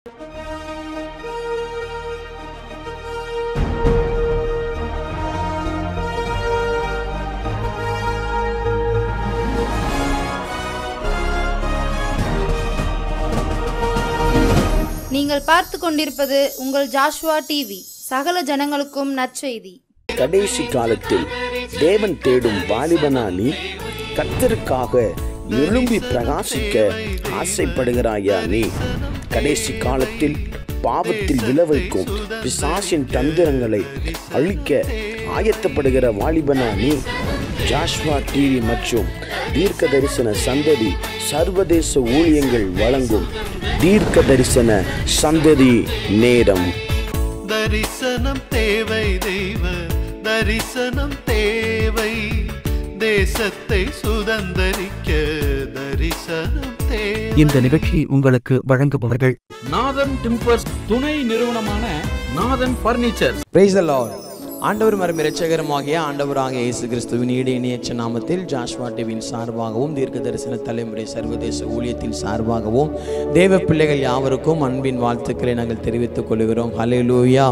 நீங்கள் பார்த்து கொண்டிருப்பது உங்கள் ஜாஷ்வா டிவி. சகல ஜனங்களுக்கும் நற்செய்தி. கடைசி காலத்தில் தேவன் தேடும் வாலிபனா நீ? கர்த்தருக்காக எழும்பி பிரகாசிக்க ஆசைப்படுகிறாயா நீ? கடைசி காலத்தில் பாவத்தில் விளைவிக்கும் பிசாசின் தந்திரங்களை அழிக்க ஆயத்தப்படுகிற வாலிபனா நீ? ஜாஷ்வா டிவி மற்றும் தீர்க்க தரிசன சந்ததி சர்வதேச ஊழியங்கள் வழங்கும் தீர்க்க தரிசன சந்ததி நேரம். தரிசனம் தேவை, தெய்வ தரிசனம் தேவை, தேசத்தை சுதந்தரிக்க தரிசனம் தேவை. இந்த நிகழ்ச்சி உங்களுக்கு வழங்குபவர்கள் நாதன் டிம்பர்ஸ் துணை நிறுவனமான நாதன் பர்னிச்சர். Praise the Lord. ஆண்டவர் மற்றும் இரட்சகருமாகிய ஆண்டவராகிய இயேசு கிறிஸ்துவின் இணையற்ற நாமத்தில் ஜாஷ்வா டிவியின் சார்பாகவும் தீர்க்க தரிசன தலைமுறை சர்வதேச ஊழியத்தின் சார்பாகவும் தேவ பிள்ளைகள் யாவருக்கும் அன்பின் வாழ்த்துக்களை நாங்கள் தெரிவித்துக் கொள்கிறோம். ஹல்லேலூயா.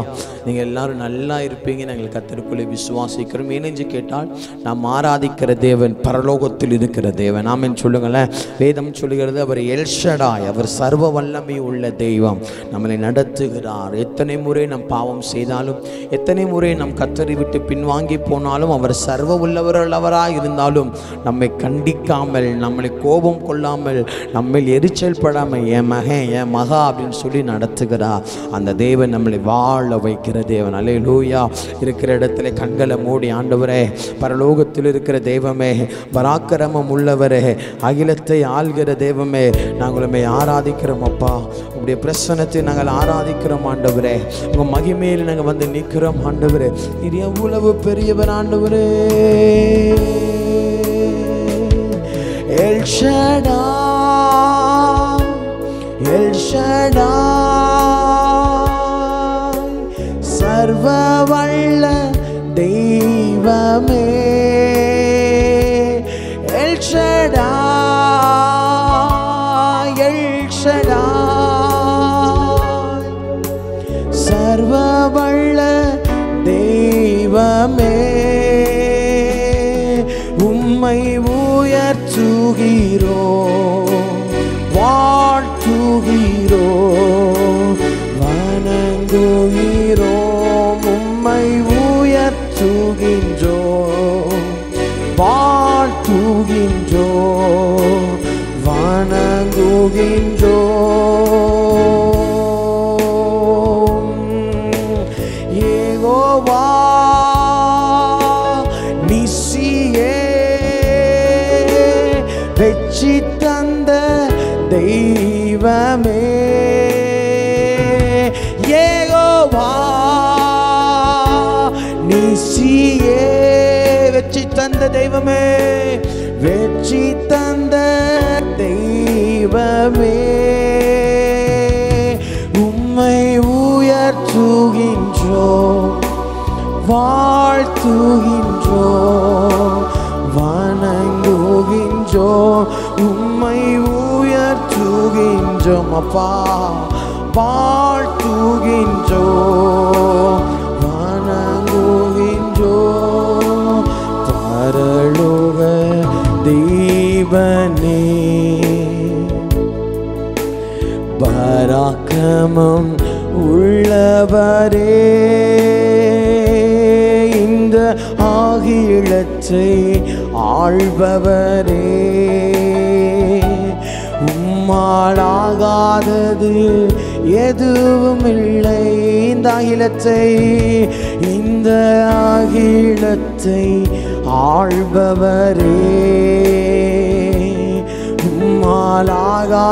நீங்கள் எல்லாரும் நல்லா இருப்பீங்க நாங்கள் கர்த்தருக்குள்ளே விசுவாசிக்கிறோம். ஏனென்று கேட்டால் நாம் ஆராதிக்கிற தேவன் பரலோகத்தில் இருக்கிற தேவன். ஆமென் சொல்லுங்களேன். வேதம் சொல்லுகிறது அவர் எல்ஷடாய், அவர் சர்வ வல்லமை உள்ள தெய்வம், நம்மளை நடத்துகிறார். எத்தனை முறை நம் பாவம் செய்தாலும், எத்தனை முறை நம் கர்த்தரை விட்டு பின்வாங்கி போனாலும், அவர் சர்வ உள்ளவராக இருந்தாலும் நம்மை கண்டிக்காமல், நம்மளை கோபம் கொள்ளாமல், நம்மை எரிச்சல் படாமல் என் மகன் என் மகா அப்படின்னு சொல்லி நடத்துகிறார். அந்த தேவன் நம்மளை வாழ வைக்கிற தேவன். அல்லேலூயா. இருக்கிற இடத்துல கண்களை மூடி, ஆண்டவரே பரலோகத்தில் இருக்கிற தெய்வமே, பராக்கிரமம் உள்ளவரே, அகிலத்தை ஆள்கிற தெய்வமே, நாங்கள் உம்மை ஆராதிக்கிறோம் அப்பா. உங்களுடைய பிரசன்னத்தை நாங்கள் ஆராதிக்கிறோம் ஆண்டவரே. உங்கள் மகிமையில் நாங்கள் வந்து நிற்கிறோம் ஆண்டவரே. நீர் எவ்வளவு பெரியவர் ஆண்டவரே. எல் ஷடாய், எல் ஷடாய், சர்வ வல்ல தெய்வமே. எல் ஷடாய், எல் ஷடாய், சர்வ வல்ல தெய்வமே. உம்மை உயர்த்துகிறோ, வாழ்த்துகிறோ, வணங்குகிறோ. உம்மை உயர்த்துகின்றோ, வாழ்த்துகின்றோ, வணங்குகின்றோ. யெகோவா நிசியே, வெற்றி தந்த தெய்வமே. யெகோவா நிசியே, வெற்றி தந்த தெய்வமே, வெற்றி தந்த தெய்வமே. உம்மை உயர்த்துகின்றோ, வாழ்த்துகின்றோ, வணங்குகின்றோ. உம்மை உயர்த்துகின்றோம் அப்பா, வாழ்த்துகின்றோ, வணங்குகின்றோ. பரலோக தெய்வனே, பராக்கிரமம் உள்ளவரே, இந்த ஆகிலத்தை ஆள்பவரே. உம்மாலாகாதது எதுவும் இல்லை. இந்த அகிலத்தை, இந்த அகிலத்தை ஆள்பவரே. உம்மாலாகாதது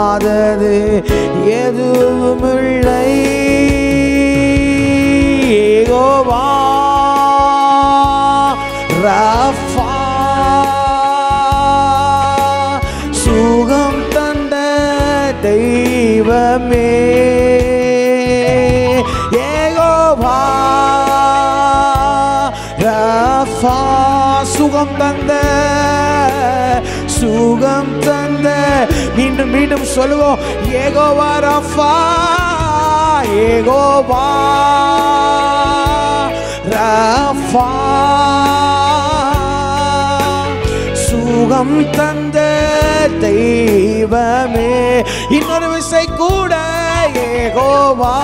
எதுவும் இல்லை. யெகோவா ரஃபா, சுகம் தந்த தெய்வமே. யெகோவா ரஃபா, சுகம் தந்த, சுகம் தந்த. மீண்டும் மீண்டும் சொல்லுவோம். யெகோவா ரஃபா, யெகோவா ரஃபா, சுகம் தந்த தெய்வமே. இன்னொரு விசை கூட யெகோவா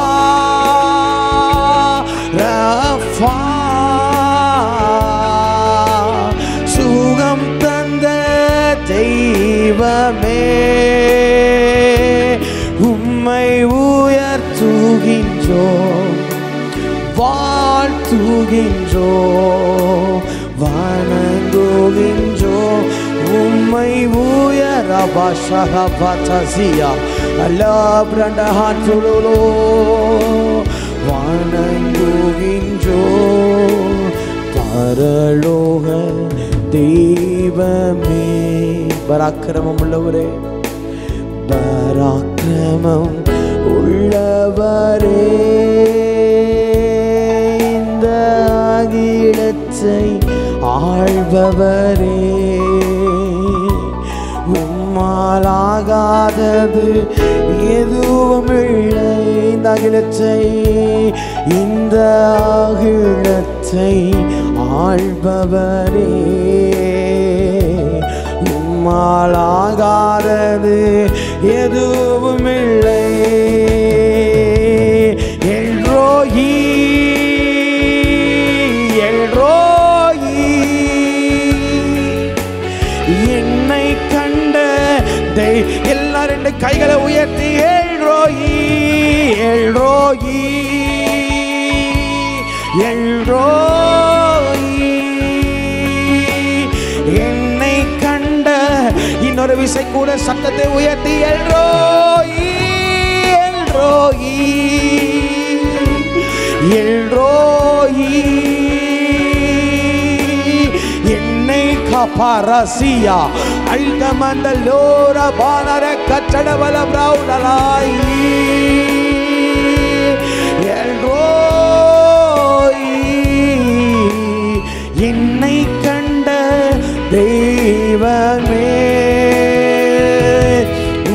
ரஃபா, சுகம் தந்த தெய்வமே. உம்மை உயர்த்துகின்றோம், வாழ்த்துகின்றோம், வணங்குகின்றோம். உம்மை உயரபாஷகபாதசியா அல்லாப்ரண்டஹாத்துலோ வணங்குகின்றோம். பரலோக தெய்வமே, பராக்கிரமம் உள்ளவரே, பராக்கிரமம் உள்ளவரே, இந்த அகிலத்தை ஆள்பவரே, உம்மாலாகாதது எதுவும் இல்லை. இந்த அகிலத்தை, இந்த அகிலத்தை ஆள்பவரே, உம்மாலாகாதது எதுவும் இல்லை. எல்ரோயி, எல்ரோயி, என்னை கண்ட எல்லாரும் ரெண்டு கைகளை உயர்த்தி எல்ரோயி, எல்ரோயி, எல்ரோயி, என்னை கண்ட. இன்னொரு விசை கூட சத்தத்தை உயர்த்தி எல்ரோயி, எல்ரோயி, எல்ரோயி, என்னை காப்பாரசியா அல்கமந்தலோர பானர கச்சடவல பிரௌடலாய். எல்ரோயி, என்னை கண்ட தெய்வமே,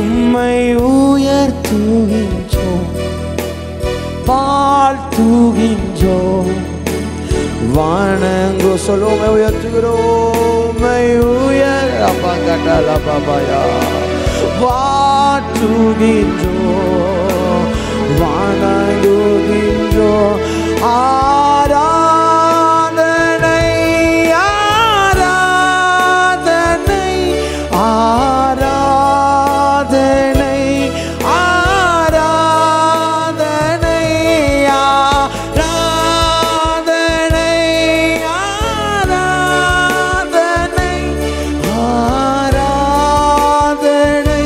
உம்மை உயர்த்துகின்றோம், வாழ்த்துகின்றோம், வணங்கு. சொல்லுவோம், உயர்த்துகிறோம், உயரப்பா கட்டல பாபாயா, வாழ்த்துகின்றோம், வணங்குகின்றோம். ஆராதனை, ஆராதனை, ஆராதனை, ஆராதனை, ஆராதனை, ஆராதனை, ஆராதனை,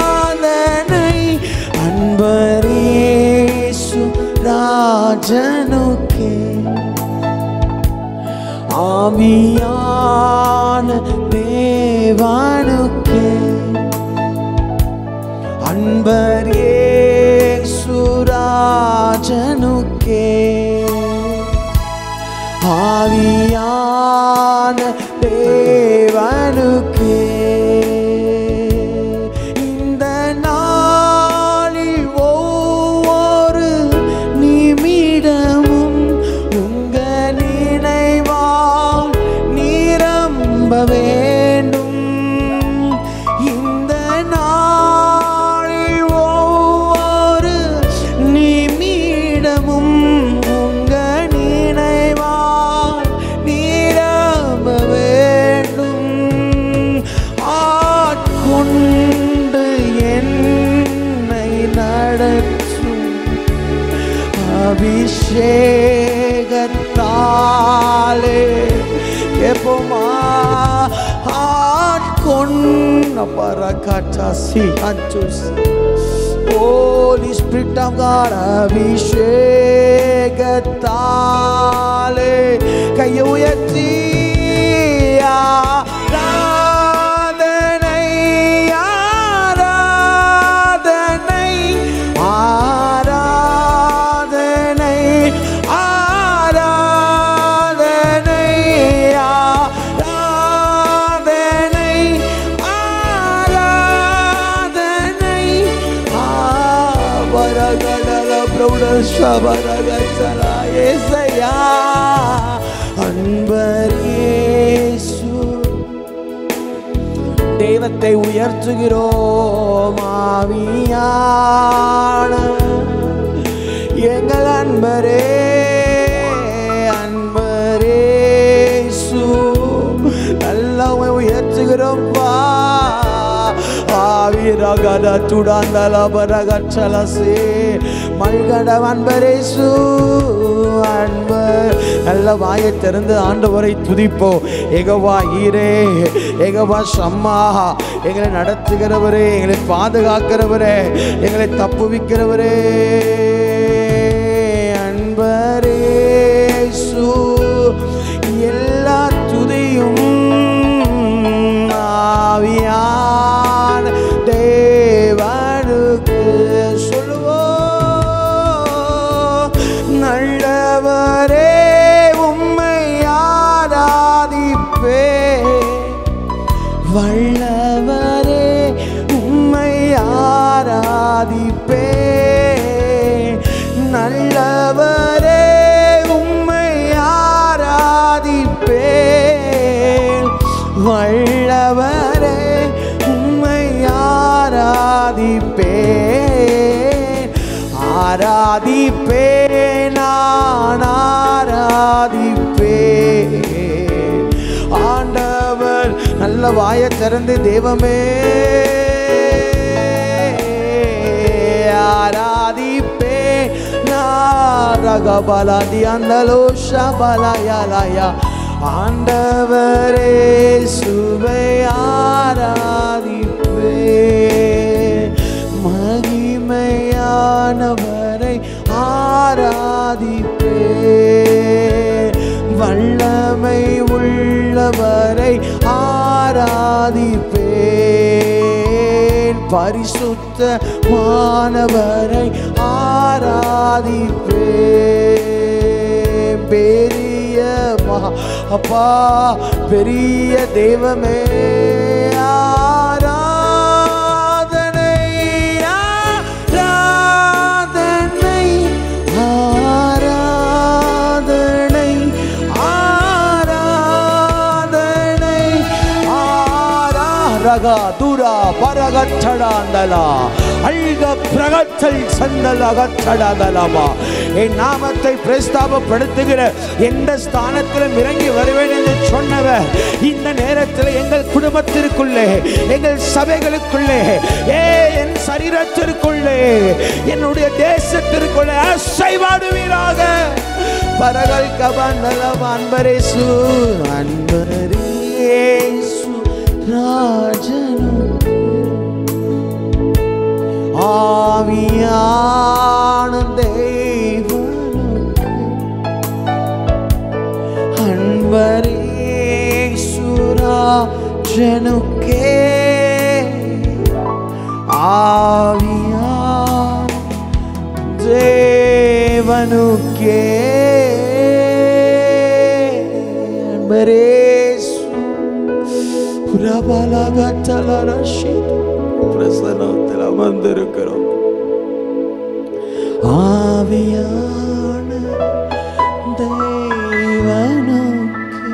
ஆராதனை, அன்பரேசு ராஜனுக்கே, ஆவியான தேவனுக்கே, அன்பர் இயேசு ராஜனுக்கே, ஆவியான தேவனுக்கே. இந்த நாளில் ஒவ்வொரு நிமிடமும் உங்க நினைவால் நிரம்ப வேண்டும். இந்த நாளில் ஒவ்வொரு நிமிடமும் உங்க நினைவால் நிரம்ப வேண்டும். ஆட்கொண்டு என்னை நடத்தும் அபிஷேகத்தாலே எப்போமா ஆட்கொண்ட பரகாச்சி அச்சுஸ் Holy Spirit of God, அபிஷேகத்தாலே கையை உயர்த்தி ஆராதனை, ஆராதனை, ஆராதனை, ஆராதனை, ஆராதனை, ஆராதனை, தெய்வத்தை உயர்த்துகிறோம். ஆவியான எங்கள் அன்பரே நல்லா உயர்த்துகிறோம்பா. ஆவிரகட துடாந்தல பரகச்சலசே மல்கட அன்பரேசு அன்பர். நல்ல வாயை திறந்து ஆண்டவரை துதிப்போம். எகவா ஈரே, எகவா ஷம்மா, எங்களை நடத்துகிறவரே, எங்களை பாதுகாக்கிறவரே, எங்களை தப்புவிக்கிறவரே அன்பரேசு. எல்லா துதியும் ஆவியான தேவனுக்கு சொல்லுவோம். நல்லவரே உம்மை ஆராதிப்பே, வல்லவரே உம்மை ஆராதிப்பே, நல்லவரே உம்மை ஆராதிப்பே, வல்லவரே உம்மை ஆராதிப்பே, ஆராதிப்பே நான் ஆராதிப்பே. ஆண்டவர் நல்ல வாயை திறந்து தெய்வமே ஆராதிப்பே நாரகபலதி அந்தலோ ஷபலயலயா. ஆண்டவரே சுவை ஆராதிப்பே, மகிமையானவரை ஆராதிப்பே, வல்லமை உள்ளவரை ஆராதிப்பேன், பரிசுத்தமானவரை ஆராதிப்பேன். பெரிய அப்பா பெரிய தெய்வமே ஆராதனை ஆராதனை ஆராதனை ஆராதனை ஆராரகா துரா பரகச்சடாந்தலா அல்க பிரகச்சல் சந்தல் அகச்சடாதலமா. என் நாமத்தை பிரஸ்தாபப்படுத்துகிற எந்த ஸ்தானத்திலும் இறங்கி வருவேன் என்று சொன்னவர் இந்த நேரத்தில் எங்கள் குடும்பத்திற்குள்ளே, எங்கள் சபைகளுக்குள்ளே, என் சரீரத்திற்குள்ளே, என்னுடைய தேசத்திற்குள்ளே அசைவாடுவீராக. பரகல் கபந்தலம் அன்பரேசு அன்பரேசு ராஜனு ஆவியான தெய்வனுக்கு அன்பரேசு ராஜனுக்கே ஆவியான தேவனுக்கே அன்பரேசு புரபலகத்தலரஷி பிரசன்னத்தில் அமர்ந்திருக்கிறோம். ஆவியான தேவனுக்கு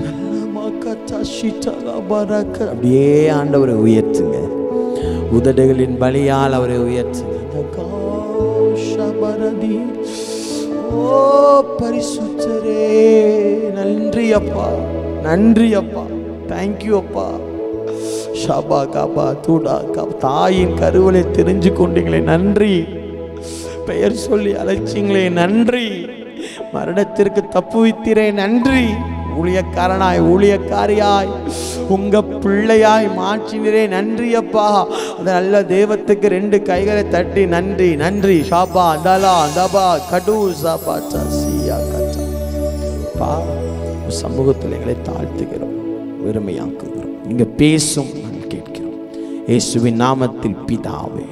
நல்ல மக்கத்தாஷிட்டலா பரக்க. அப்படியே ஆண்டவரை உயர்த்துங்க, உதடுகளின் பலியால் அவரை உயர்த்துங்க. ஓ பரிசுத்தரே நன்றி அப்பா, நன்றி அப்பா, தேங்க்யூ அப்பா. ஷபா காபா தூடா காபா. தாயின் கருவலை தெரிஞ்சு கொண்டீங்களே நன்றி, பெயர் சொல்லி அழைச்சிங்களே நன்றி, மரணத்திற்கு தப்புவித்தீரே நன்றி, ஊழியக்காரனாய் ஊழியக்காரியாய் உங்க பிள்ளையாய் மாற்றினரே நன்றி அப்பா. அந்த நல்ல தெய்வத்துக்கு ரெண்டு கைகளை தட்டி நன்றி நன்றி. ஷாபா தலா தபா கடு சாபா சியா கட்டா. பா சமூகத்தில் எங்களை தாழ்த்துகிறோம், வெறுமையாக்குகிறோம். நீங்க பேசும் நாங்கள் கேட்கிறோம். இயேசுவின் நாமத்தில் பிதாவே,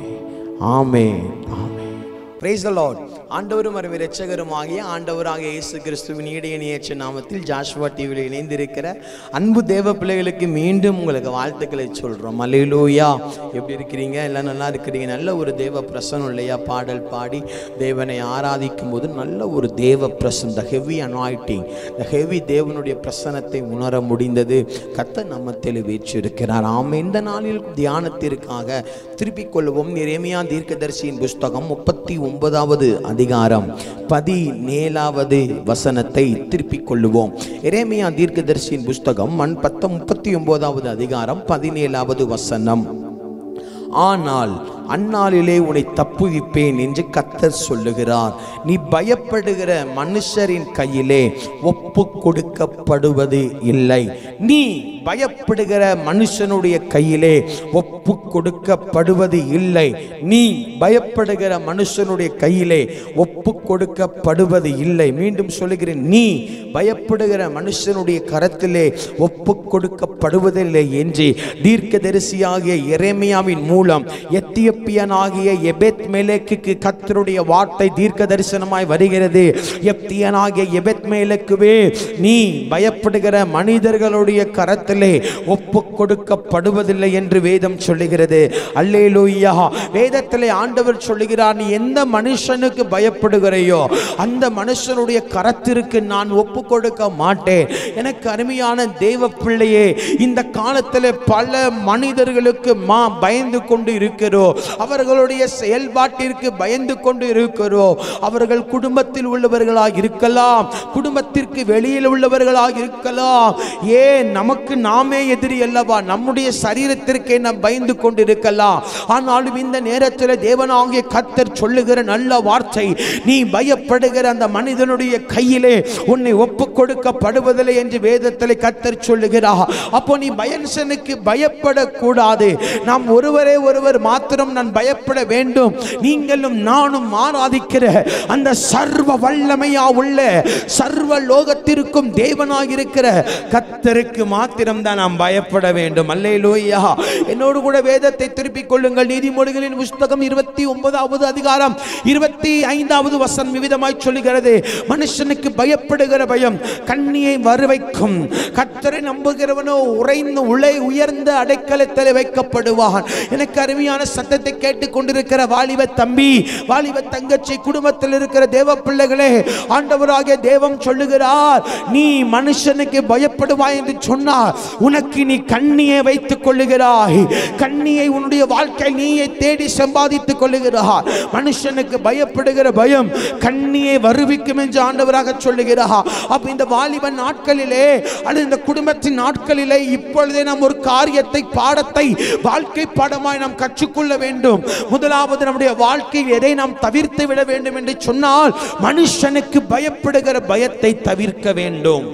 ஆமென் ஆமென். Praise the Lord. ஆண்டவரும் அருமை இரட்சகருமாகிய ஆண்டவராகிய இயேசு கிறிஸ்துவின் ஈடையணியற்ற நாமத்தில் ஜாஷ்வா டிவியில் இணைந்திருக்கிற அன்பு தேவ பிள்ளைகளுக்கு மீண்டும் உங்களுக்கு வாழ்த்துக்களை சொல்கிறோம். அல்லேலூயா. எப்படி இருக்கிறீங்க? எல்லாம் நல்லா இருக்கிறீங்க? நல்ல ஒரு தேவ பிரசனம் இல்லையா? பாடல் பாடி தேவனை ஆராதிக்கும் போது நல்ல ஒரு தேவ பிரசனம், த ஹெவி அனாயிட்டிங், த ஹெவி தேவனுடைய பிரசனத்தை உணர முடிந்தது. கர்த்தர் நம்மத்தில் வீற்றிருக்கிறார். ஆமென். இந்த நாளில் தியானத்திற்காக திருப்பிக் கொள்வோம். எரேமியா தீர்க்கதரிசியின் புஸ்தகம் 39வது அதிகாரம் 17வது வசனத்தை திருப்பிக் கொள்வோம். எரேமியா தீர்க்கதரிசியின் புஸ்தகம் 39வது அதிகாரம் 17வது வசனம். ஆனால் அந்நாளிலே உன்னை தப்புவிப்பேன் என்று கர்த்தர் சொல்லுகிறார். நீ பயப்படுகிற மனுஷரின் கையிலே ஒப்பு கொடுக்கப்படுவது இல்லை. நீ பயப்படுகிற மனுஷனுடைய கையிலே ஒப்பு கொடுக்கப்படுவது இல்லை. நீ பயப்படுகிற மனுஷனுடைய கையிலே ஒப்பு கொடுக்கப்படுவது இல்லை. மீண்டும் சொல்லுகிறேன், நீ பயப்படுகிற மனுஷனுடைய கரத்திலே ஒப்பு கொடுக்கப்படுவதில்லை என்று தீர்க்கதரிசியாகிய எரேமியாவின் மூலம் எத்தியோப்பியனாகிய எபெத் மேலேக்குக்கு கர்த்தருடைய வார்த்தை தீர்க்க தரிசனமாய் வருகிறது. எத்தியோப்பியனாகிய எபெத் மேலேக்குவே, நீ பயப்படுகிற மனிதர்களுடைய கரத்திலே ஒப்பு கொடுக்கப்படுவதில்லை என்று வேதம் சொல்லுகிறது. அல்லேலூயா. வேதத்திலே ஆண்டவர் சொல்லுகிறார், நீ எந்த மனுஷனுக்கு பயப்படுகிறையோ அந்த மனுஷனுடைய கரத்திற்கு நான் ஒப்பு கொடுக்க மாட்டேன். எனக்கு அருமையான தேவ பிள்ளையே, இந்த காலத்தில் பல மனிதர்களுக்கு பயந்து கொண்டு இருக்கிறோம். அவர்களுடைய செயல்பாட்டிற்கு பயந்து கொண்டு இருக்கிறோம். அவர்கள் குடும்பத்தில் உள்ளவர்களாக இருக்கலாம், குடும்பத்திற்கு வெளியில் உள்ளவர்களாக இருக்கலாம். ஏன் நமக்கு நாமே எதிரி அல்லவா? நம்முடைய சரீரத்திற்கே நாம் பயந்து கொண்டு இருக்கலாம். ஆனாலும் இந்த நேரத்தில் தேவனாகிய கர்த்தர் சொல்லுகிற நல்ல வார்த்தை, நீ பயப்படுகிற அந்த மனிதனுடைய கையிலே உன்னை ஒப்பு கொடுக்கப்படுவதில்லை என்று வேதத்தில் கர்த்தர் சொல்லுகிறார். அப்போ நீ மனுஷனுக்கு பயப்படக்கூடாது. நாம் ஒருவரே ஒருவர் மாத்திரம் நான் பயப்பட வேண்டும். நீங்களும் நானும் ஆராதிக்கிற அந்த சர்வ வல்லமையா உள்ள சர்வ லோகத்திற்கும் தேவனாக இருக்கிற கர்த்தருக்கு மாத்திரம் தான் நாம் பயப்பட வேண்டும். அல்லேலூயா. என்னோடு கூட வேதத்தை திருப்பிக் கொள்ளுங்கள். நீதிமொழிகளின் புஸ்தகம் 29வது அதிகாரம் 25வது வசனம் விவிதமாய் சொல்லுகிறது, மனுஷனுக்கு பயப்படுகிற பயம் கண்ணியை வருவைக்கும், கர்த்தரை நம்புகிறவனோ உயர்ந்த அடைக்கலத்தில் வைக்கப்படுவான். எனக்கு அருமையான சத்தத்தை கேட்டுக் கொண்டிருக்கிற வாலிப தம்பி, வாலிப தங்கச்சி, குடும்பத்தில் இருக்கிற தேவ பிள்ளைகளே, ஆண்டவராகிய தேவன் சொல்லுகிறார், நீ மனுஷனுக்கு பயப்படுவாய் என்று சொன்னார். உனக்கு நீ கண்ணியை வைத்துக் கொள்ளுகிறாய். கண்ணியை உன்னுடைய வாழ்க்கை நீயே தேடி சம்பாதித்துக் கொள்ளுகிறார். மனுஷனுக்கு பயப்படுகிற பயம் கண்ணியை வருவிக்கும் என்று ஆண்டவராக சொல்லுகிறார். அப்ப இந்த வாலிப நாட்களிலே அல்லது இந்த குடும்பத்தின் நாட்களிலே இப்பொழுதே நாம் ஒரு காரியத்தை, பாடத்தை, வாழ்க்கை பாடமாய் நாம் கற்றுக்கொள்ள வேண்டும். முதலாவது, நம்முடைய வாழ்க்கையில் எதை நாம் தவிர்த்து விட வேண்டும் என்று சொன்னால், மனுஷனுக்கு பயப்படுகிற பயத்தை தவிர்க்க வேண்டும்.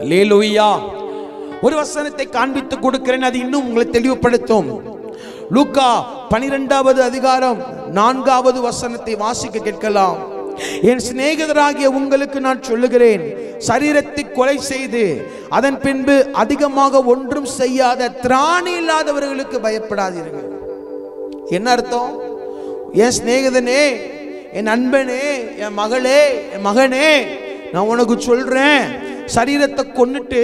அல்லேலூயா. ஒரு வசனத்தை காண்பித்து கொடுக்கிறேன், அது இன்னும் உங்களை தெளிவுபடுத்தும். லூக்கா 12வது அதிகாரம் 4வது வசனத்தை வாசிக்க கேட்கலாம். என் சிநேகிதராகிய உங்களுக்கு நான் சொல்லுகிறேன், சரீரத்தை கொலை செய்து அதன் பின்பு அதிகமாக ஒன்றும் செய்யாத திராணி இல்லாதவர்களுக்கு பயப்படாதீர்கள். என்ன அர்த்தம்? என் சிநேகிதனே, என் நண்பனே, என் மகளே, என் மகனே, நான் உனக்கு சொல்றேன், சரீரத்தை கொன்னுட்டு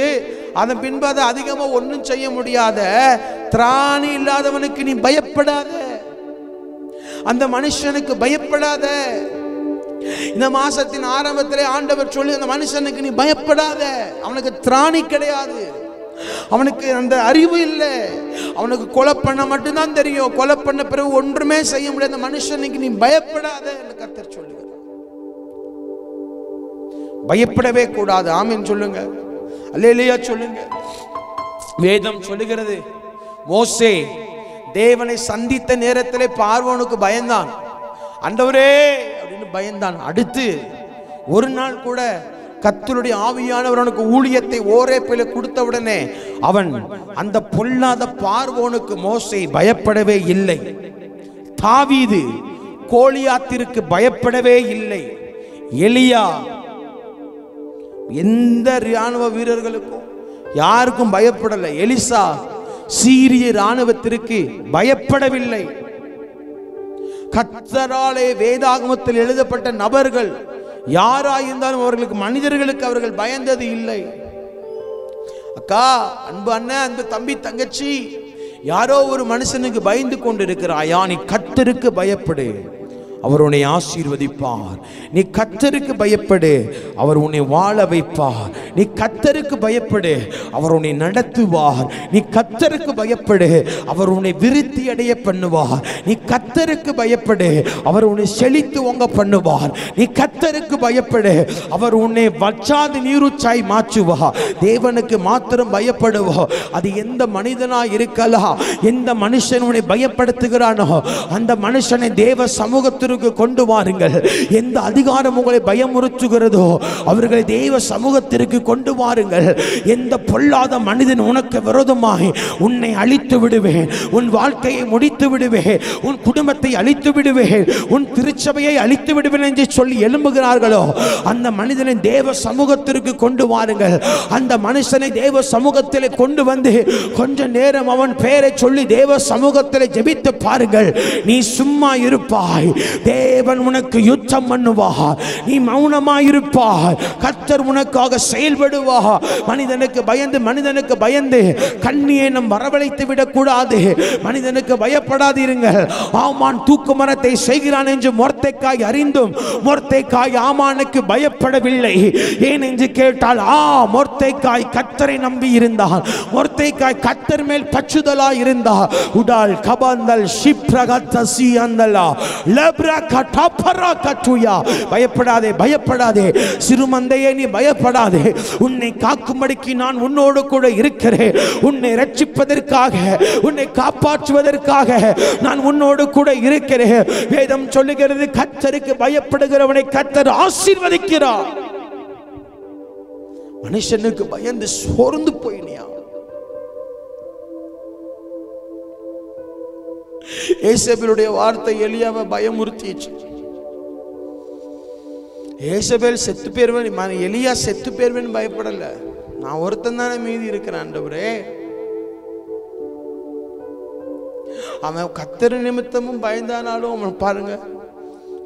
அதன் பின்பு அதை அதிகமா ஒன்றும் செய்ய முடியாத திராணி இல்லாதவனுக்கு நீ பயப்படாத. அந்த மனுஷனுக்கு பயப்படாத. இந்த மாசத்தின் ஆரம்பத்திலே ஆண்டவர் சொல்லி, அந்த மனுஷனுக்கு நீ பயப்படாத. அவனுக்கு திராணி கிடையாது, அவனுக்கு அந்த அறிவு இல்லை, அவனுக்கு கொலை பண்ண மட்டும்தான் தெரியும், கொலை பண்ண பிறகு ஒன்றுமே செய்ய முடியாது. அந்த மனுஷனுக்கு நீ பயப்படாத என்று கர்த்தர் சொல்லுகிறார். பயப்படவே கூடாது. ஆமென் சொல்லுங்க. அல்லேலூயா சொல்லுங்க. வேதம் சொல்லுகிறது, மோசே தேவனை சந்தித்த நேரத்திலே பார்வோனுக்கு பயந்தான். ஆண்டவரே அப்படின்னு பயந்தான். அடுத்து ஒரு நாள் கூட கர்த்தருடைய ஆவியானவர் அவனுக்கு ஊழியத்தை ஓரேப்பிலே கொடுத்த உடனே அவன் அந்த பொல்லாத பார்வோனுக்கு மோசே பயப்படவே இல்லை. தாவீது கோலியாத்திற்கு பயப்படவே இல்லை. எலியா எந்த ராணுவ வீரர்களுக்கும் யாருக்கும் பயப்படலை. எலிசா சீரிய ராணுவத்திற்கு பயப்படவில்லை. கர்த்தராலே வேதாகமத்தில் எழுதப்பட்ட நபர்கள் யாராயிருந்தாலும் அவர்களுக்கு, மனிதர்களுக்கு அவர்கள் பயந்தது இல்லை. அக்கா, அன்பு அண்ணன், அன்பு தம்பி, தங்கச்சி, யாரோ ஒரு மனுஷனுக்கு பயந்து கொண்டு இருக்கிறாயா, நீ கர்த்தருக்கு பயப்படு, அவர் உன்னை ஆசீர்வதிப்பார். நீ கர்த்தருக்கு பயப்படு, அவர் உன்னை வாழ வைப்பார். நீ கர்த்தருக்கு பயப்படு, அவர் உன்னை நடத்துவார். நீ கர்த்தருக்கு பயப்படு, அவர் உன்னை விருத்தி அடைய பண்ணுவார். நீ கர்த்தருக்கு பயப்படு, அவர் உன்னை செழித்து ஓங்க பண்ணுவார். நீ கர்த்தருக்கு பயப்படு, அவர் உன்னை வற்றாத நீருச்சாய் மாற்றுவார். தேவனுக்கு மாத்திரம் பயப்படுவோம். அது எந்த மனிதனாய் இருக்கலாம், எந்த மனுஷன் உன்னை பயப்படுத்துகிறானோ அந்த மனுஷனை தேவ சமூகத்திற்கு கொண்டு வாருங்கள். எந்த அதிகாரம் உங்களை பயமுறுத்துகிறதோ அவர்களை தேவ சமூகத்திற்கு கொண்டு வாருங்கள். எந்த பொல்லாத மனிதன் உனக்கு விரோதமாய் உன்னை அழித்து விடுவேன், உன் வாழ்க்கையை முடித்து விடுவேன், உன் குடும்பத்தை அழித்து விடுவேன், உன் திருச்சபையை அழித்து விடுவேன் என்று சொல்லி எழும்புகிறார்களோ அந்த மனிதனை தேவ சமூகத்திற்கு கொண்டு வாருங்கள். அந்த மனுஷனை தேவ சமூகத்தில் கொண்டு வந்து கொஞ்ச நேரம் அவன் பெயரை சொல்லி தேவ சமூகத்தில் ஜெபித்து பாருங்கள். நீ சும்மா இருப்பாய், தேவன் உனக்கு யுத்தம் பண்ணுவார். நீ மௌனமாயிருப்பாய், கர்த்தர் உனக்காக செயல்படுவார். மனிதனுக்கு பயந்து கண்ணியை நம் வரவழைத்து விடக்கூடாது. மனிதனுக்கு பயப்படாதீர்கள். ஆமான் தூக்கு மரத்தை செய்கிறான் என்று மொர்தெக்காய் அறிந்தும் மொர்தெக்காய் ஆமானுக்கு பயப்படவில்லை. ஏன் என்று கேட்டால் மொர்தெக்காய் கர்த்தரை நம்பி இருந்தான். மொர்தெக்காய் கர்த்தர் மேல் பற்றுதலாய் இருந்தார். உடால் கபந்தல் ஷிப்ரகத்தசி அந்தலா லப்ரா கட்டபரா கட்டுயா. பயப்படாதே, பயப்படாதே சிறுமந்தையே, நீ பயப்படாதே. உன்னை காக்கும்படிக்கு நான் உன்னோடு கூட இருக்கிறேன். உன்னை ரட்சிப்பதற்காக, உன்னை காப்பாற்றுவதற்காக நான் உன்னோடு கூட இருக்கிறேன். வேதம் சொல்லுகிறது, கர்த்தருக்கு பயப்படுகிறவனை கர்த்தர் ஆசீர்வதிக்கிறார். மனுஷனுக்கு பயந்து சோர்ந்து போயினியா? ஏசபேலுடைய வார்த்தை எலியாவை பயமுறுத்திச்சு. ஏசபேல் செத்து பேருவன், எலியா செத்து பேருவன் பயப்படல. நான் ஒருத்தன் தானே மீதி இருக்கிறேன் ஆண்டவரே. அவன் கர்த்தர் நிமித்தமும் பயந்தானாலும் அவன் பாருங்க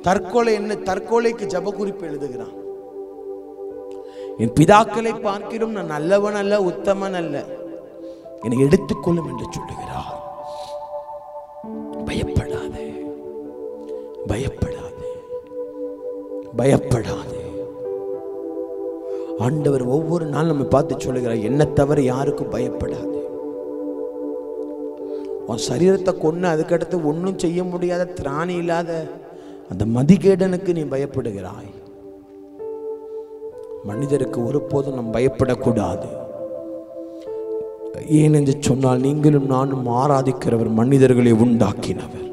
தற்கொலைக்கு ஜப குறிப்பு எழுதுகிறான். என் பிதாக்களை பார்க்கிறோம் நான் நல்லவன் அல்ல, உத்தமன் அல்ல, என்னை எடுத்துக்கொள்ளும் என்று சொல்லுகிறார். பயப்படாதே, பயப்படாதே, பயப்படாதே. ஆண்டவர் ஒவ்வொரு நாள் நம்ம பார்த்து சொல்லுகிறார், என்ன தவிர யாருக்கும் பயப்படாதே. உன் சரீரத்தை கொண்டு அதுக்கடுத்து ஒன்றும் செய்ய முடியாத திராணி இல்லாத அந்த மதிகேடனுக்கு நீ பயப்படுகிறாய். மனிதருக்கு ஒருபோதும் நாம் பயப்படக்கூடாது. ஏன் என்று சொன்னால் நீங்களும் நானும் ஆராதிக்கிறவர் மனிதர்களை உண்டாக்கினவர்.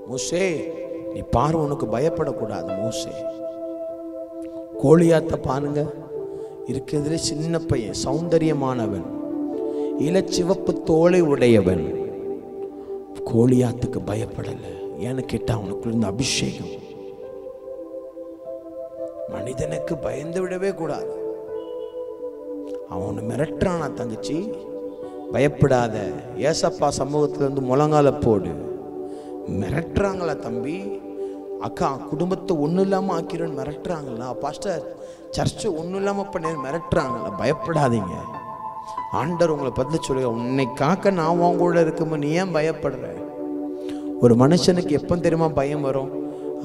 மோசே நீ பாரு, உனக்கு பயப்படக்கூடாது. மோசே கோலியாத்தை பாருங்க, இருக்கிறதுல சின்ன பையன், சௌந்தரியமானவன், இளச்சிவப்பு தோலை உடையவன். கோலியாத்துக்கு பயப்படல. ஏன்னு கேட்டா அவனுக்குள்ள இருந்த அபிஷேகம். மனிதனுக்கு பயந்து விடவே கூடாது. அவனை மிரட்டுறானா, தங்கச்சி பயப்படாத, ஏசப்பா சமூகத்துல இருந்து முழங்கால போடு. மிரட்டுறாங்களா தம்பி, அக்கா குடும்பத்தை ஒன்றும் இல்லாமல் ஆக்கிடுன்னு மிரட்டுறாங்களா, பாஸ்டர் சர்ச்சு ஒன்றும் இல்லாமல் பண்ணி மிரட்டுறாங்களா, பயப்படாதீங்க. ஆண்டவர் உங்களை பதில் சொல்லுங்க, உன்னை காக்க நான் உன் கூட இருக்கும்போது நீ ஏன் பயப்படுற? ஒரு மனுஷனுக்கு எப்போ தெரியுமா பயம் வரும்?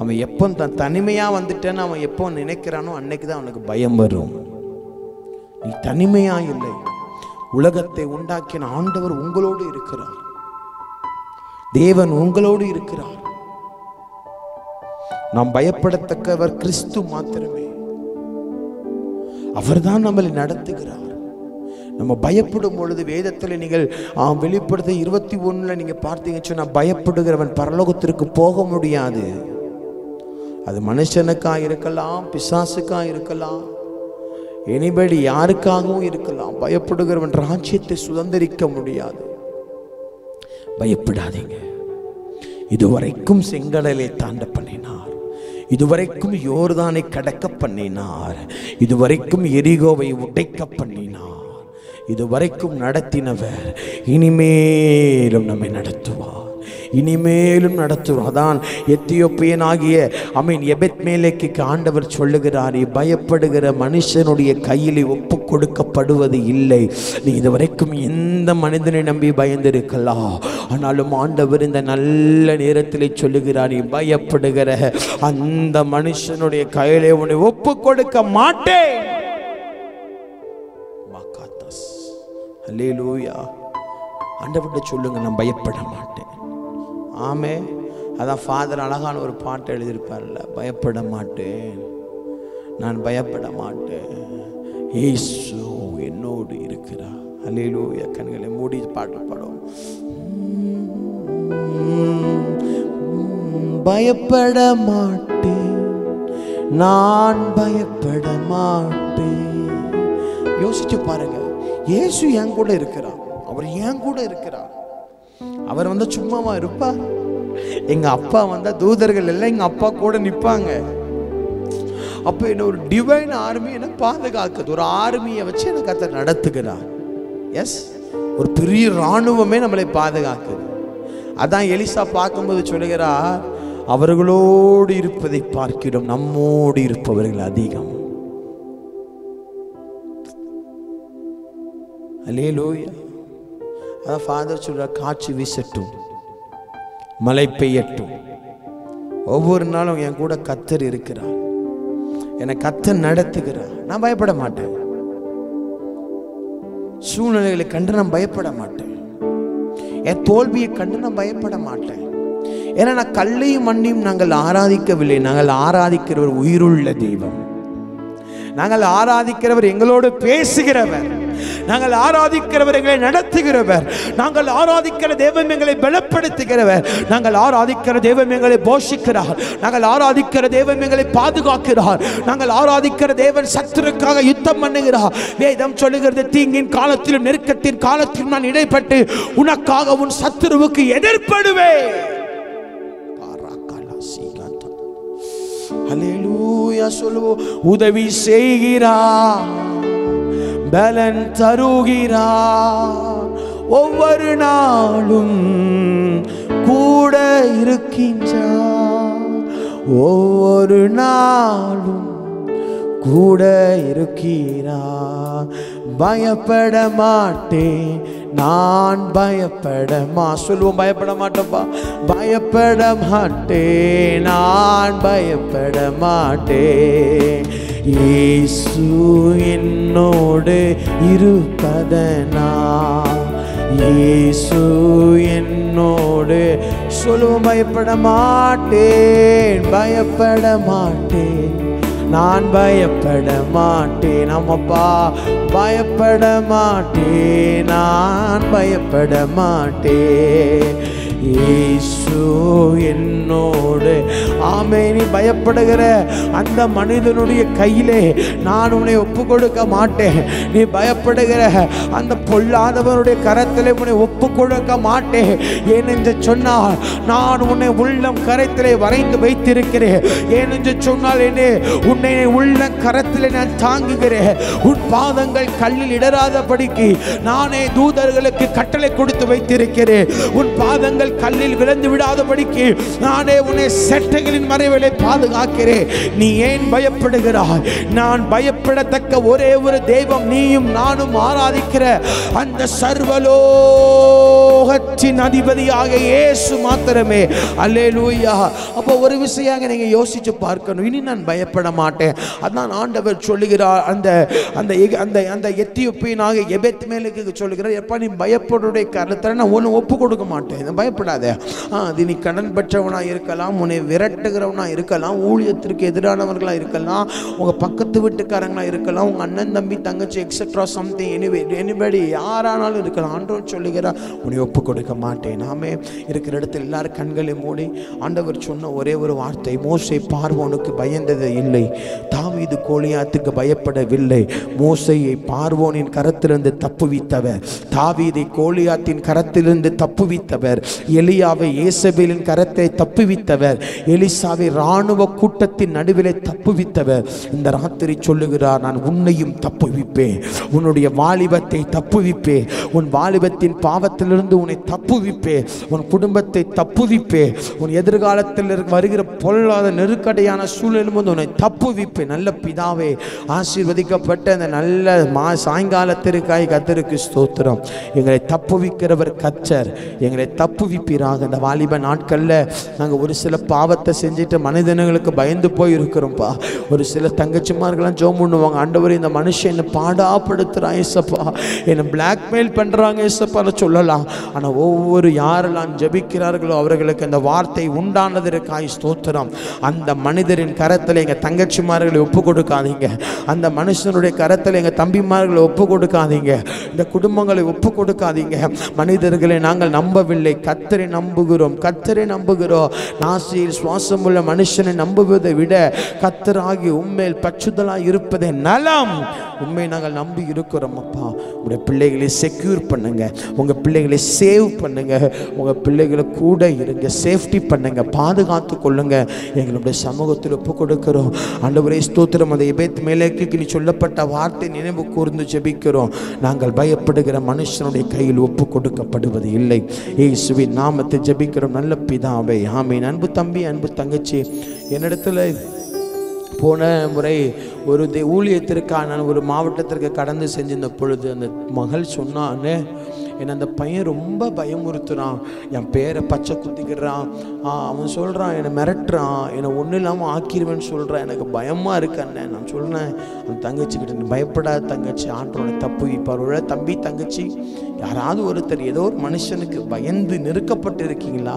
அவன் எப்போ தனிமையாக வந்துட்டேன்னு அவன் எப்போ நினைக்கிறானோ அன்னைக்கு தான் அவனுக்கு பயம் வரும். நீ தனிமையாக இல்லை, உலகத்தை உண்டாக்கின ஆண்டவர் உங்களோடு இருக்கிறார். தேவன் உங்களோடு இருக்கிறார். நாம் பயப்படத்தக்கவர் கிறிஸ்து மாத்திரமே. அவர்தான் நம்மளை நடத்துகிறார். நம்ம பயப்படும் பொழுது வேதத்தில் நீங்கள் வெளிப்படுத்த 21 நீங்க பார்த்தீங்கன்னு சொன்னா, பயப்படுகிறவன் பரலோகத்திற்கு போக முடியாது. அது மனுஷனுக்கா இருக்கலாம், பிசாசுக்கா இருக்கலாம், எனிபடி யாருக்காகவும் இருக்கலாம். பயப்படுகிறவன் ராஜ்யத்தை சுதந்திரிக்க முடியாது. பயப்படாதீங்க. இதுவரைக்கும் செங்கடலை தாண்ட பண்ணினார், இதுவரைக்கும் யோர்தானை கடக்க பண்ணினார், இதுவரைக்கும் எரிகோவை உடைக்க பண்ணினார், இதுவரைக்கும் நடத்தினவர் இனிமேலும் நம்மை நடத்துவார். இனிமேலும் நடத்துவார். அதான் எத்தியோப்பியனாகிய எபெத்மேலேக்கு ஆண்டவர் சொல்லுகிறார், பயப்படுகிற மனுஷனுடைய கையில் ஒப்பு கொடுக்கப்படுவது இல்லை. நீ இதுவரைக்கும் எந்த மனிதனை நம்பி பயந்திருக்கலாம், ஆனாலும் ஆண்டவர் இந்த நல்ல நேரத்தில் சொல்லுகிறார், நீ பயப்படுகிற அந்த மனுஷனுடைய கையிலே உன்னை ஒப்பு கொடுக்க மாட்டேன். அல்லேலூயா. ஆண்டவர்கிட்ட சொல்லுங்க, நான் பயப்பட மாட்டேன். ஆமே. அதான் ஃபாதர் அழகான ஒரு பாட்டு எழுதியிருப்பார்ல, பயப்பட மாட்டேன், நான் பயப்பட மாட்டேன், இயேசு என்னோடு இருக்கிறார். அல்லேலூயா. கண்களை மூடி பாட்டு பாடும். பயப்பட மாட்டேன், நான் பயப்பட மாட்டேன். யோசிச்சு பாருங்க, இயேசு என் கூட இருக்கிறார், அவர் என் கூட இருக்கிறார். அவர் வந்து சும்மாவா இருப்பார்? எங்க அப்பா வந்தா தூதர்கள் எல்லாம் எங்க அப்பா கூட நிற்பாங்க. அப்ப என்ன ஒரு டிவைன் ஆர்மி என்ன பாதுகாக்குது, ஒரு ஆர்மியை வச்சு எனக்கு அதை நடத்துகிறார். எஸ், ஒரு பெரிய இராணுவமே நம்மளை பாதுகாக்குது. அதான் எலிசா பார்க்கும்போது சொல்லுகிறார், அவர்களோடு இருப்பதை பார்க்கிறோம், நம்மோடு இருப்பவர்கள் அதிகம். அல்லேலூயா. அதான் ஃபாதர் சொல்றார், காற்று வீசட்டும், மழை பெய்யட்டும், ஒவ்வொரு நாளும் என் கூட கர்த்தர் இருக்கிறார், என்னை கர்த்தர் நடத்துகிறார், நான் பயப்பட மாட்டேன். சூழ்நிலைகளை கண்டு நான் பயப்பட மாட்டேன், என் தோல்வியை கண்டு நான் பயப்பட மாட்டேன். ஏன்னா நான் கல்லையும் மண்ணையும் நாங்கள் ஆராதிக்கவில்லை, நாங்கள் ஆராதிக்கிற ஒரு உயிருள்ள தெய்வம். நாங்கள் ஆராதிக்கிறவர் எங்களோடு பேசுகிறவர், நாங்கள் ஆராதிக்கிறவர் எங்களை நடத்துகிறவர், நாங்கள் ஆராதிக்கிற தெய்வம் எங்களை பலப்படுத்துகிறவர், நாங்கள் ஆராதிக்கிற தெய்வம் எங்களை போஷிக்கிறார், நாங்கள் ஆராதிக்கிற தெய்வம் எங்களை பாதுகாக்கிறார், நாங்கள் ஆராதிக்கிற தேவன் சத்துருக்காக யுத்தம் பண்ணுகிறார். வேதம் சொல்லுகிறது, தீங்கின் காலத்திலும் நெருக்கத்தின் காலத்திலும் நான் இடைப்பட்டு உனக்காக உன் சத்துருவுக்கு எதிர்ப்படுவேன். அல்லேலூயா. சொல்லுவோம், உதவி செய்கிறார், பலன் தருகிறார், ஒவ்வொரு நாளும் கூட இருக்கின்றார், ஒவ்வொரு நாளும் கூட இருக்கிறார். பயப்பட மாட்டேன், நான் சொல்லுவோம், பயப்பட மாட்டேன்ப்பா, பயப்பட மாட்டேன், நான் பயப்பட மாட்டேன், இயேசு என்னோடு இருப்பதனா, இயேசு என்னோடு. சொல்லுவோம், பயப்பட மாட்டேன், பயப்பட மாட்டேன், நான் பயப்பட மாட்டேன். ஆமாப்பா, பயப்பட மாட்டேன், நான் பயப்பட மாட்டேன், இயேசு என்னோடு. ஆமே. நீ பயப்படுகிற அந்த மனிதனுடைய கையிலே நான் உன்னை ஒப்பு கொடுக்க மாட்டேன். நீ பயப்படுகிற அந்த பொல்லாதவனுடைய கரத்திலே உன்னை ஒப்பு கொடுக்க மாட்டேன். ஏனென்று சொன்னால் நான் உன்னை உள்ளம் கரத்திலே வரைந்து வைத்திருக்கிறேன். ஏனென்று சொன்னால் உன்னை உள்ளம் கரத்திலே நான் தாங்குகிறேன். உன் பாதங்கள் கல்லில் இடராதபடிக்கு நானே தூதர்களுக்கு கட்டளை கொடுத்து வைத்திருக்கிறேன். உன் பாதங்கள் கல்லில் விழுந்து விடாதபடிக்கு நானே உன்னை செட்டைகளின் மறைவிலே பாதுகாக்கிறேன். நீ ஏன் பயப்படுகிறாய்? நான் பயப்படத்தக்க ஒரே ஒரு தெய்வம் நீயும் நானும் ஆராதிக்கிற அந்த சர்வலோகத்தின் அதிபதியாக இயேசு மாத்திரமே. அல்லேலூயா. அப்போ ஒரு விஷயம் நீங்க யோசிச்சு பார்க்கணும், இனி நான் பயப்பட மாட்டேன். அதான் ஆண்டவர் சொல்லுகிறார், அந்த அந்த அந்த எத்தியோப்பியனாக எபெத்மேலுக்கு சொல்லுகிறார், எப்பா நீ பயப்படுடைய கருத்தை நான் ஒன்று ஒப்பு கொடுக்க மாட்டேன், பயப்படாத. அது நீ கடன் பெற்றவனா இருக்கலாம், உன்னை விரட்டுகிறவனா இருக்கலாம், ஊழியத்திற்கு எதிரானவர்களா இருக்கலாம், உங்க பக்கத்து வீட்டுக்காரங்களா இருக்கலாம், உங்க அண்ணன் தம்பி தங்கச்சி எக்ஸெட்ரா சம்திங் எனிபடி யாரானாலும் இருக்கலாம். ஆண்டவர் சொல்லுகிறார், உன்னை ஒப்பு கொடுக்க மாட்டேன். நாமே இருக்கிற இடத்துல எல்லாரும் கண்களை மூடி ஆண்டவர் சொன்ன ஒரே ஒரு வார்த்தை, மோசே பார்வோனுக்கு பயந்தது இல்லை, தாவீது கோலியாத்துக்கு பயப்படவில்லை. மோசேயை பார்வோனின் கரத்திலிருந்து தப்புவித்தவர், தாவீதை கோலியாத்தின் கரத்திலிருந்து தப்புவித்தவர், எலியாவை இயேசபேலின் கரத்தை தப்புவித்தவர், எலிசாவை இராணுவ கூட்டத்தின் நடுவிலே தப்புவித்தவர். இந்த ராத்திரி சொல்லுகிறார், நான் உன்னையும் தப்புவிப்பேன், உன்னுடைய வாலிபத்தை தப்புவிப்பேன், உன் வாலிபத்தின் பாவத்திலிருந்து உன்னை தப்புவிப்பேன், உன் குடும்பத்தை தப்புவிப்பேன், உன் எதிர்காலத்தில் வருகிற பொல்லாத நெருக்கடியான சூழலிலிருந்து உன்னை தப்புவிப்பேன். நல்ல பிதாவே, ஆசீர்வதிக்கப்பட்ட இந்த நல்ல சாயங்காலத்திற்காய் கர்த்தருக்கு ஸ்தோத்திரம். எங்களை தப்புவிக்கிறவர் கர்த்தர், எங்களை தப்புவிப்பீராக. இந்த வாலிப நாட்களில் நாங்கள் ஒரு சில பாவத்தை செஞ்சுட்டு மனிதனுங்களுக்கு பயந்து போய் இருக்கிறோம்ப்பா. ஒரு சில தங்கச்சிமார்கள்லாம் ஜெபம் பண்ணுவாங்க, ஆண்டவரே இந்த மனுஷன் என்னை பாடாப்படுத்துகிறான் ஏசப்பா, என்னை பிளாக்மெயில் பண்ணுறாங்க ஏசப்பால சொல்லலாம். ஆனால் ஒவ்வொரு யாரெல்லாம் ஜெபிக்கிறார்களோ அவர்களுக்கு அந்த வார்த்தை உண்டானதற்காய் ஸ்தோத்திரம். அந்த மனிதரின் கரத்தில் எங்கள் தங்கச்சிமார்களை ஒப்பு கொடுக்காதீங்க, அந்த மனுஷனுடைய கரத்தில் எங்கள் தம்பிமார்களை ஒப்பு கொடுக்காதீங்க, இந்த குடும்பங்களை ஒப்பு கொடுக்காதீங்க. மனிதர்களை நாங்கள் நம்பவில்லை, கர்த்தரை நம்புகிறோம், கர்த்தரை நம்புகிறோம். நாசியில் சுவாசமுள்ள மனுஷனை நம்புவதை விட கர்த்தராகி உண்மையில் பச்சுதலாக இருப்பதே நலம். உண்மை நாங்கள் நம்பி இருக்கிறோம் அப்பா. உங்களுடைய பிள்ளைகளை செக்யூர் பண்ணுங்க, உங்கள் பிள்ளைகளை சேவ் பண்ணுங்க, உங்கள் பிள்ளைகளை கூட இருங்க, சேஃப்டி பண்ணுங்க, பாதுகாத்து கொள்ளுங்க. எங்களுடைய சமூகத்தில் ஒப்பு கொடுக்கிறோம் ஆண்டவரே ஸ்தோத்திரம். அந்த எபேத் மேலேக்கு நீ சொல்லப்பட்ட வார்த்தை நினைவு கூர்ந்து ஜெபிக்கிறோம். நாங்கள் பயப்படுகிற மனுஷனுடைய கையில் ஒப்பு கொடுக்கப்படுவது இல்லை. இயேசுவின் நாமத்தை ஜெபிக்கிறோம் நல்ல பிதாவே, ஆமென். அன்பு தம்பி, அன்பு தங்கச்சி, என்னிடத்துல போன முறை ஒரு ஊழியத்திற்காக நான் ஒரு மாவட்டத்திற்கு கடந்து செஞ்சிருந்த பொழுது அந்த மகள் சொன்னான்னு, என்னை அந்த பையன் ரொம்ப பயமுறுத்துறான், என் பேரை பச்சை குத்திக்கிறான், அவன் சொல்கிறான் என்னை மிரட்டுறான், என்னை ஒன்றும் இல்லாமல் ஆக்கிடுவேன்னு சொல்கிறான், எனக்கு பயமாக இருக்கு அண்ணன். நான் சொல்கிறேன் அந்த தங்கச்சிக்கிட்ட, நீ பயப்படாத தங்கச்சி, ஆண்டவரை தப்பு வைப்பார். தம்பி தங்கச்சி யாராவது ஒருத்தர் ஏதோ ஒரு மனுஷனுக்கு பயந்து நெருக்கப்பட்டு இருக்கீங்களா?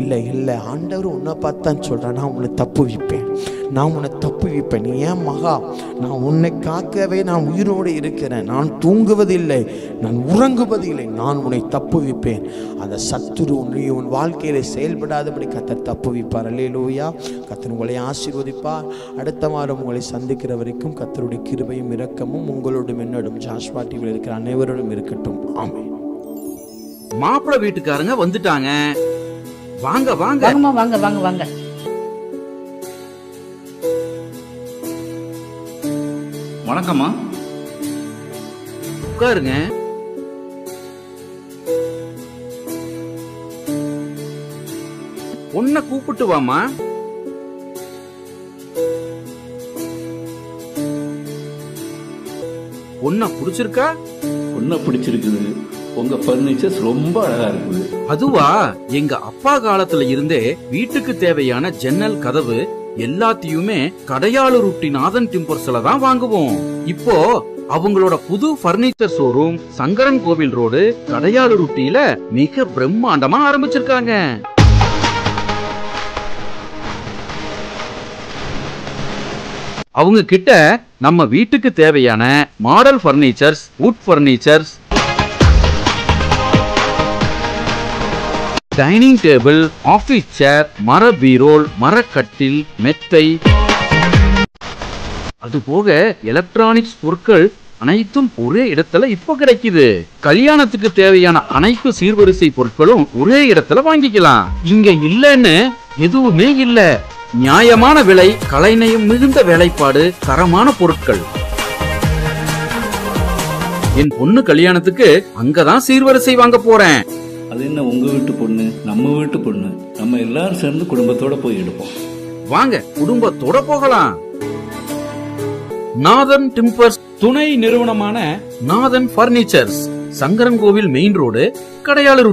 இல்லை இல்லை, ஆண்டவர் உன்னை பார்த்தான்னு சொல்கிறேன், நான் உன்னை தப்பு வைப்பேன், நான் உன்னை தப்பு வைப்பேன். நீ ஏன் மகா, நான் உன்னை காக்கவே நான் உயிரோடு இருக்கிறேன், நான் தூங்குவதில்லை, நான் உறங்குவதில்லை, நான் உன்னை தப்பு வைப்பேன். அந்த சத்துரு உன் வாழ்க்கையில செயல்படாதபடி கர்த்தர் தப்பு வைப்பார். அல்லேலூயா. கர்த்தர் உங்களை ஆசீர்வதிப்பார். அடுத்த வாரம் உங்களை சந்திக்கிற வரைக்கும் கர்த்தருடைய கிருபையும் இரக்கமும் உங்களோடும் என்னோடும் ஜாஷ்வா டிவியில் இருக்கிற அனைவரோடும் இருக்கட்டும். ஆமென். மாப்பிள்ளை வீட்டுக்காரங்க வந்துட்டாங்க, வாங்க வாங்க வாங்க வாங்க வாங்க. வணக்கம்மா. உட்காருங்க. பொண்ண கூப்பிட்டு வாமா. பொண்ண பிடிச்சிருக்கா? பொண்ண பிடிச்சிருக்குது. உங்க பர்னிச்சர்ஸ் ரொம்ப அழகா இருக்குது. அதுவா, எங்க அப்பா காலத்துல இருந்தே வீட்டுக்கு தேவையான ஜன்னல், கதவு எல்லாத்தையுமே கடையாளூர் நாதன் டிம்பர்ஸ்ல தான் வாங்குவோம். இப்போ அவங்களோட புது பர்னிச்சர் ஷோரூம் சங்கரன் கோவில் ரோடு கடையாளூர் மிக பிரம்மாண்டமா ஆரம்பிச்சிருக்காங்க. அவங்க கிட்ட நம்ம வீட்டுக்கு தேவையான model furnitures, wood furnitures, dining table, office chair, மர பீரோல், மரக்கட்டில், மெத்தை, அதுபோக எலக்ட்ரானிக்ஸ் பொருட்கள் அனைத்தும் ஒரே இடத்துல இப்ப கிடைக்குது. கல்யாணத்துக்கு தேவையான அனைத்து சீர்வரிசை பொருட்களும் ஒரே இடத்துல வாங்கிக்கலாம். இங்க இல்லன்னு எதுவுமே இல்ல. நியாயமான விலை, கலைநயம் மிகுந்த வேலைப்பாடு, தரமான பொருட்கள். என் பொண்ணு கல்யாணத்துக்கு அங்கதான் சீர்வரிசை வாங்க போறேன். அது என்ன, உங்க வீட்டு பொண்ணு நம்ம வீட்டு பொண்ணு, நம்ம எல்லாரும் சேர்ந்து குடும்பத்தோட போய் எடுப்போம். வாங்க, குடும்பத்தோட போகலாம். நாதன் டிம்பர்ஸ் துணை நிறுவனமான நாதன் பர்னிச்சர்ஸ், சங்கரன் கோவில் மெயின் ரோடு, கடையாளூர்.